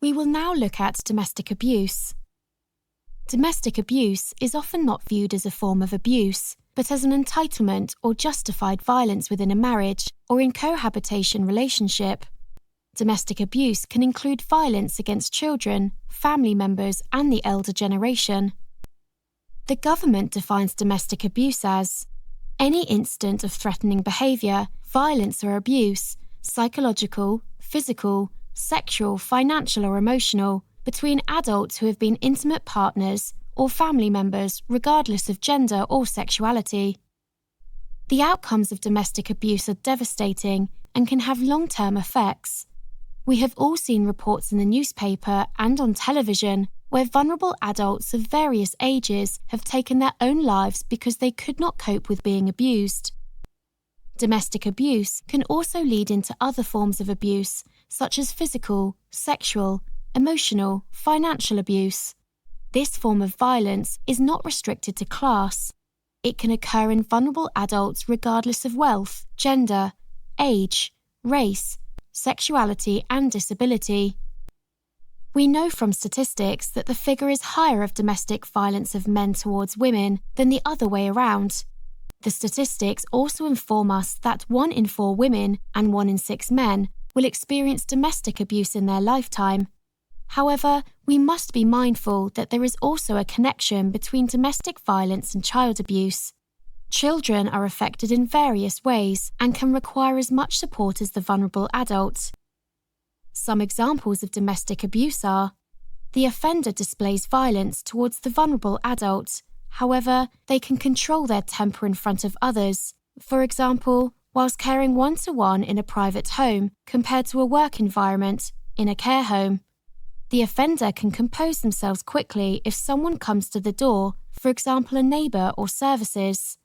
We will now look at domestic abuse. Domestic abuse is often not viewed as a form of abuse, but as an entitlement or justified violence within a marriage or in cohabitation relationship. Domestic abuse can include violence against children, family members, and the elder generation. The government defines domestic abuse as any incident of threatening behaviour, violence or abuse, psychological, physical, sexual, financial or emotional, between adults who have been intimate partners or family members regardless of gender or sexuality. The outcomes of domestic abuse are devastating and can have long-term effects. We have all seen reports in the newspaper and on television where vulnerable adults of various ages have taken their own lives because they could not cope with being abused. Domestic abuse can also lead into other forms of abuse, such as physical, sexual, emotional, financial abuse. This form of violence is not restricted to class. It can occur in vulnerable adults regardless of wealth, gender, age, race, sexuality, and disability. We know from statistics that the figure is higher of domestic violence of men towards women than the other way around. The statistics also inform us that 1 in 4 women and 1 in 6 men will experience domestic abuse in their lifetime. However, we must be mindful that there is also a connection between domestic violence and child abuse. Children are affected in various ways and can require as much support as the vulnerable adult. Some examples of domestic abuse are: the offender displays violence towards the vulnerable adult. However, they can control their temper in front of others, for example, whilst caring one-to-one in a private home compared to a work environment in a care home. The offender can compose themselves quickly if someone comes to the door, for example, a neighbour or services.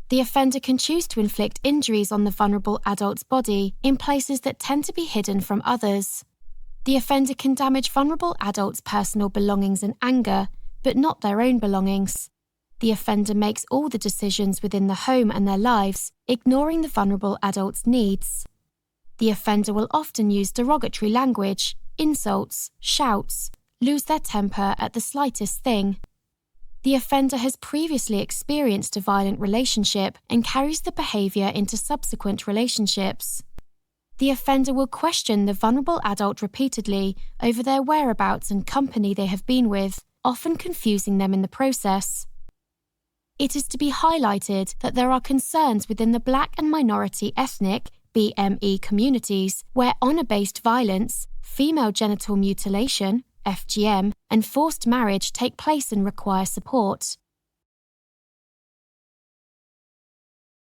The offender can choose to inflict injuries on the vulnerable adult's body in places that tend to be hidden from others. The offender can damage vulnerable adults' personal belongings in anger, but not their own belongings. The offender makes all the decisions within the home and their lives, ignoring the vulnerable adult's needs. The offender will often use derogatory language, insults, shouts, lose their temper at the slightest thing. The offender has previously experienced a violent relationship and carries the behaviour into subsequent relationships. The offender will question the vulnerable adult repeatedly over their whereabouts and company they have been with, often confusing them in the process. It is to be highlighted that there are concerns within the Black and minority ethnic (BME) communities where honour-based violence, female genital mutilation (FGM), and forced marriage take place and require support.